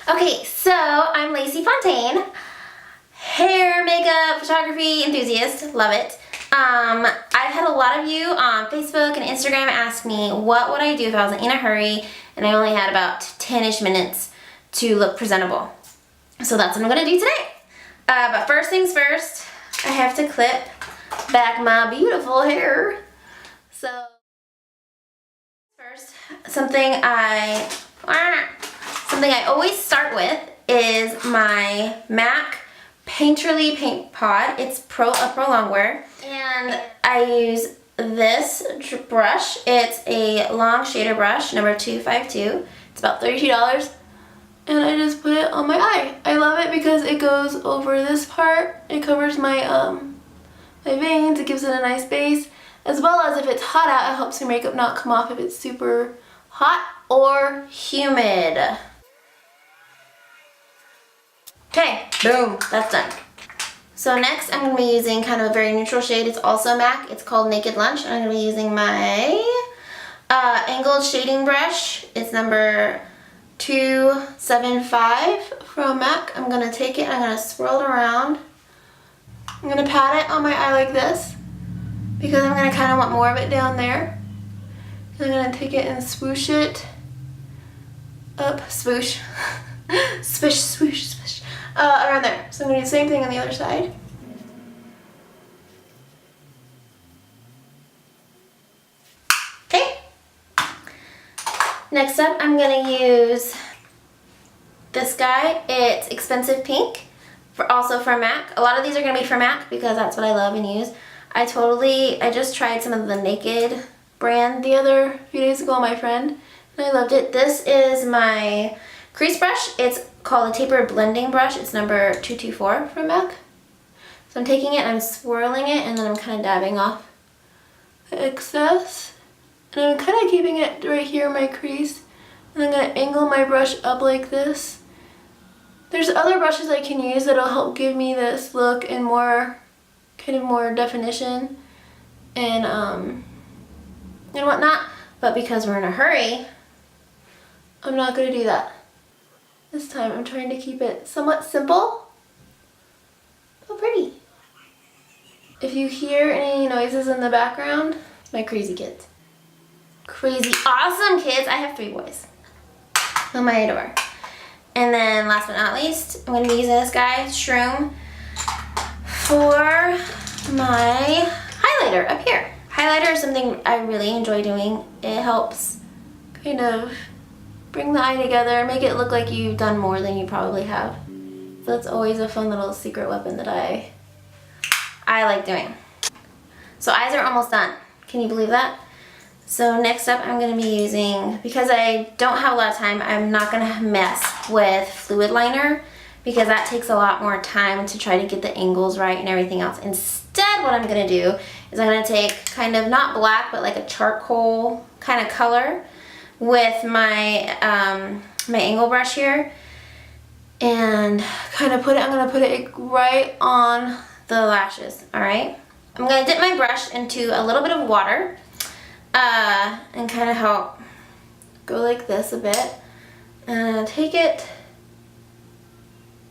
Okay, so I'm Lacey Fontaine, hair, makeup, photography enthusiast, love it. I've had a lot of you on Facebook and Instagram ask me what would I do if I was in a hurry and I only had about 10-ish minutes to look presentable. So that's what I'm gonna do today. But first things first, I have to clip back my beautiful hair. So first, something I always start with is my MAC Painterly Paint Pod. It's a pro longwear, and I use this brush. It's a long shader brush, number 252. It's about $32, and I just put it on my eye. I love it because it goes over this part. It covers my my veins. It gives it a nice base, as well as if it's hot out, it helps your makeup not come off if it's super hot or humid. Okay, boom, that's done. So next I'm going to be using kind of a very neutral shade. It's also MAC. It's called Naked Lunch. I'm going to be using my angled shading brush. It's number 275 from MAC. I'm going to take it and I'm going to swirl it around. I'm going to pat it on my eye like this because I'm going to kind of want more of it down there. I'm going to take it and swoosh it up, swoosh, swish, swoosh, swish, around there. So I'm going to do the same thing on the other side. Okay. Next up, I'm going to use this guy. It's Expensive Pink, also from MAC. A lot of these are going to be from MAC because that's what I love and use. I just tried some of the Naked brand the other few days ago on my friend, and I loved it. This is my crease brush. It's called a Tapered blending brush. It's number 224 from MAC. So I'm taking it, I'm swirling it, and then I'm kind of dabbing off the excess. And I'm kind of keeping it right here in my crease. And I'm going to angle my brush up like this. There's other brushes I can use that'll help give me this look and more, kind of more definition and whatnot. But because we're in a hurry, I'm not going to do that. This time I'm trying to keep it somewhat simple, but pretty. If you hear any noises in the background, my crazy kids. Crazy awesome kids. I have 3 boys whom I adore. And then last but not least, I'm going to be using this guy, Shroom, for my highlighter up here. Highlighter is something I really enjoy doing. It helps kind of bring the eye together, make it look like you've done more than you probably have. So that's always a fun little secret weapon that I like doing. So eyes are almost done. Can you believe that? So next up I'm going to be using, because I don't have a lot of time, I'm not going to mess with fluid liner because that takes a lot more time to try to get the angles right and everything else. Instead, what I'm going to do is I'm going to take kind of not black but like a charcoal kind of color with my my angle brush here and kind of I'm going to put it right on the lashes. Alright, I'm going to dip my brush into a little bit of water and kind of help go like this a bit, and take it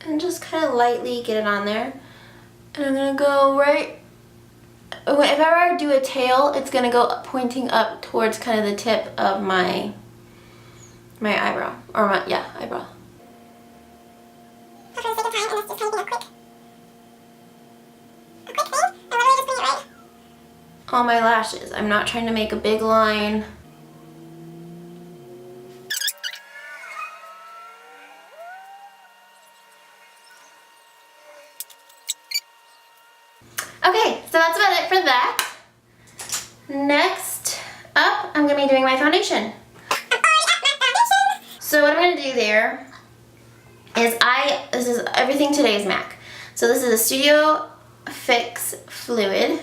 and just kind of lightly get it on there. And I'm going to go right, if I ever do a tail, it's going to go pointing up towards kind of the tip of my eyebrow, or eyebrow. So for the second time, and it's just kind of being a quick thing, and literally just bring it right on my lashes. I'm not trying to make a big line. Okay, so that's about it for that. Next up, I'm going to be doing my foundation. So what I'm going to do there is this is everything today is MAC. So this is a Studio Fix Fluid.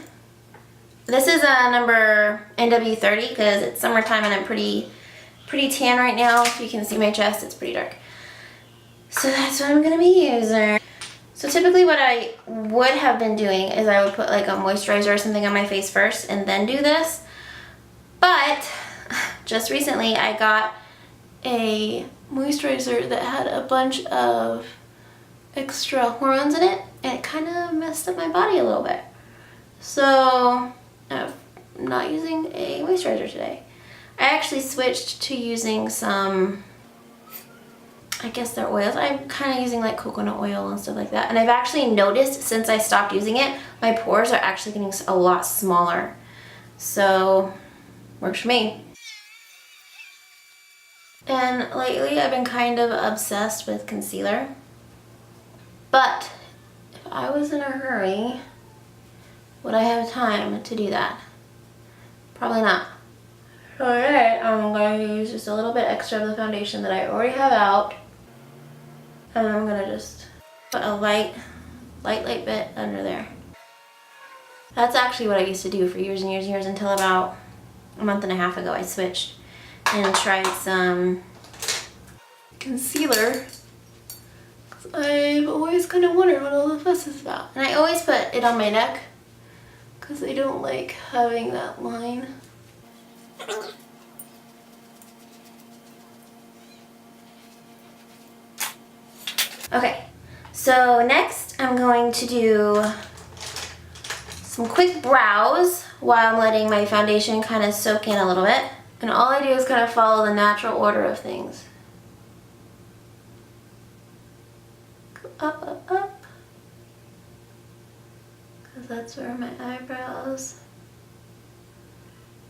This is a number NW30 because it's summertime and I'm pretty tan right now. If you can see my chest, it's pretty dark. So that's what I'm going to be using. So typically what I would have been doing is I would put like a moisturizer or something on my face first and then do this. But just recently I got a moisturizer that had a bunch of extra hormones in it, and it kind of messed up my body a little bit. So I'm not using a moisturizer today. I actually switched to using some, I guess they're oils. I'm kind of using like coconut oil and stuff like that. And I've actually noticed since I stopped using it, my pores are actually getting a lot smaller. So, works for me. And lately I've been kind of obsessed with concealer. But if I was in a hurry, would I have time to do that? Probably not. So today I'm going to use just a little bit extra of the foundation that I already have out. And I'm going to just put a light bit under there. That's actually what I used to do for years and years and years until about a month and a half ago I switched and tried some concealer. Because I've always kind of wondered what all the fuss is about. And I always put it on my neck because I don't like having that line. Okay, so next I'm going to do some quick brows while I'm letting my foundation kind of soak in a little bit. And all I do is kind of follow the natural order of things. Go up, up, up. Because that's where my eyebrows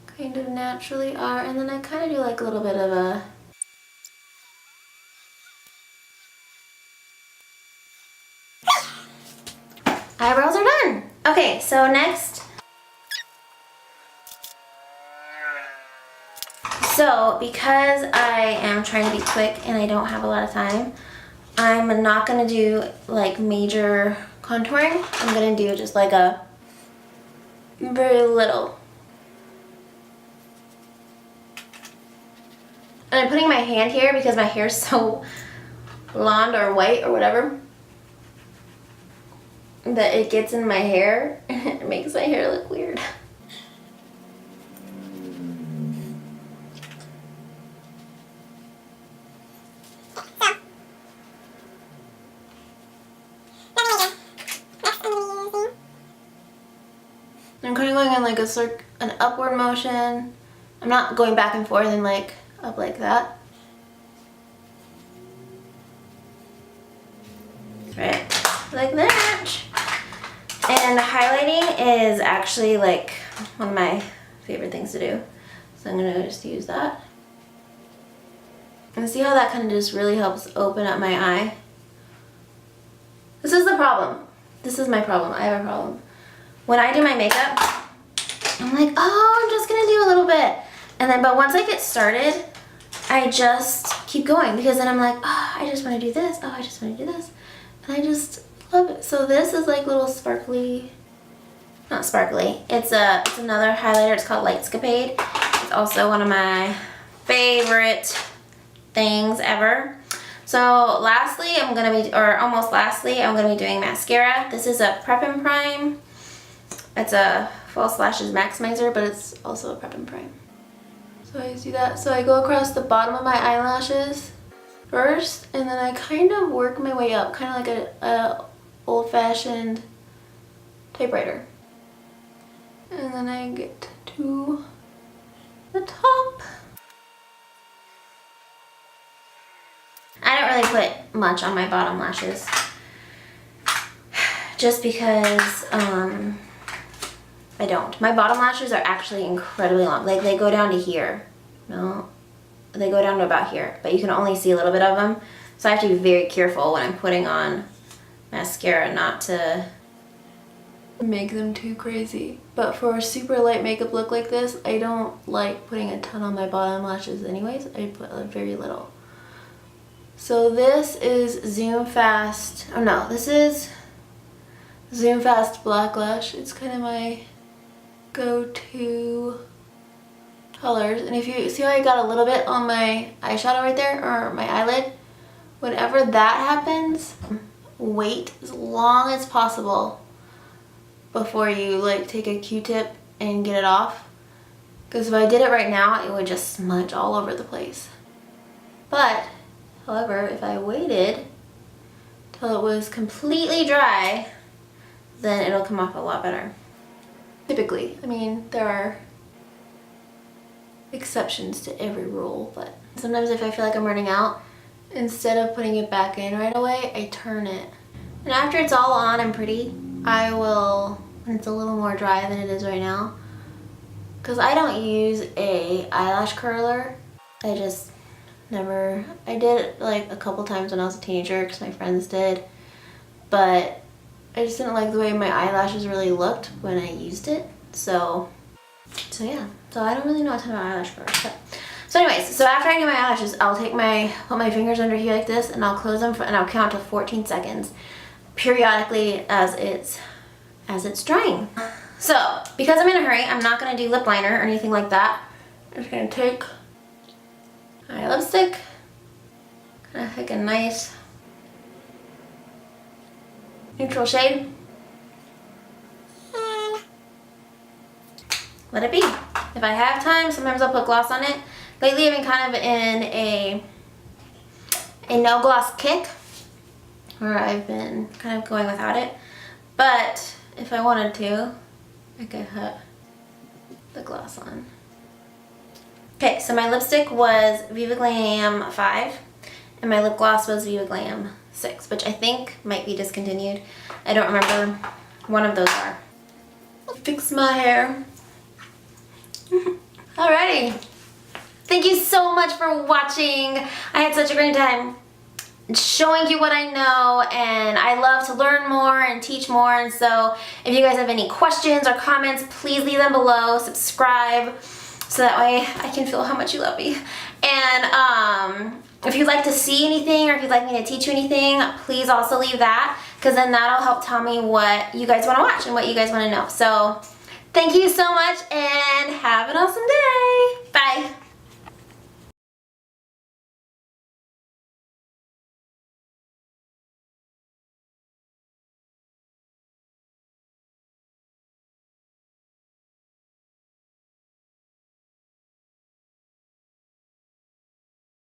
kind of naturally are. And then I kind of do like a little bit of a eyebrows are done. Okay, so next. So because I am trying to be quick and I don't have a lot of time, I'm not gonna do like major contouring. I'm gonna do just like a very little. And I'm putting my hand here because my hair is so blonde or white or whatever that it gets in my hair and it makes my hair look weird. I'm kind of going in like an upward motion. I'm not going back and forth and like up like that. Right, like that. And highlighting is actually like one of my favorite things to do. So I'm gonna just use that. And see how that kind of just really helps open up my eye? This is the problem. This is my problem. I have a problem. When I do my makeup, I'm like, oh, I'm just gonna do a little bit. And then, but once I get started, I just keep going because then I'm like, oh, I just wanna do this. Oh, I just wanna do this. And I just love it. So this is like little sparkly, not sparkly. It's another highlighter. It's called Lightscapade. It's also one of my favorite things ever. So lastly, I'm gonna be doing mascara. This is a Prep and Prime. It's a False Lashes Maximizer, but it's also a Prep and Prime. So I just do that. So I go across the bottom of my eyelashes first, and then I kind of work my way up, kind of like a old-fashioned typewriter. And then I get to the top. I don't really put much on my bottom lashes, just because I don't. My bottom lashes are actually incredibly long. Like they go down to here. No, they go down to about here, but you can only see a little bit of them. So I have to be very careful when I'm putting on mascara not to make them too crazy. But for a super light makeup look like this, I don't like putting a ton on my bottom lashes anyways. I put very little. So this is Zoom Fast. Oh no, this is Zoom Fast Black Lash. It's kind of my go-to colors. And if you see how I got a little bit on my eyeshadow right there, or my eyelid, whenever that happens, wait as long as possible before you like take a Q-tip and get it off. Because if I did it right now, it would just smudge all over the place. But However, if I waited till it was completely dry, then it'll come off a lot better. Typically, I mean, there are exceptions to every rule, but sometimes if I feel like I'm running out, instead of putting it back in right away, I turn it. And after it's all on and pretty, I will, when it's a little more dry than it is right now, because I don't use a eyelash curler. I just never, I did it like a couple times when I was a teenager because my friends did, but I just didn't like the way my eyelashes really looked when I used it. So yeah, so I don't really know a ton about eyelash curlers. So anyways, so after I do my eyelashes, I'll take put my fingers under here like this, and I'll close them and I'll count to 14 seconds periodically as it's drying. So because I'm in a hurry, I'm not gonna do lip liner or anything like that. I'm just gonna take my lipstick, kind of pick a nice neutral shade. Let it be. If I have time, sometimes I'll put gloss on it. Lately I've been kind of in a no gloss kick, where I've been kind of going without it. But if I wanted to, I could put the gloss on. Okay, so my lipstick was Viva Glam 5, and my lip gloss was Viva Glam 6, which I think might be discontinued. I don't remember. One of those are. Fix my hair. Alrighty. Thank you so much for watching. I had such a great time showing you what I know, and I love to learn more and teach more. And so if you guys have any questions or comments, please leave them below. Subscribe so that way I can feel how much you love me. And if you'd like to see anything, or if you'd like me to teach you anything, please also leave that, because then that'll help tell me what you guys want to watch and what you guys want to know. So thank you so much, and have an awesome day. Bye.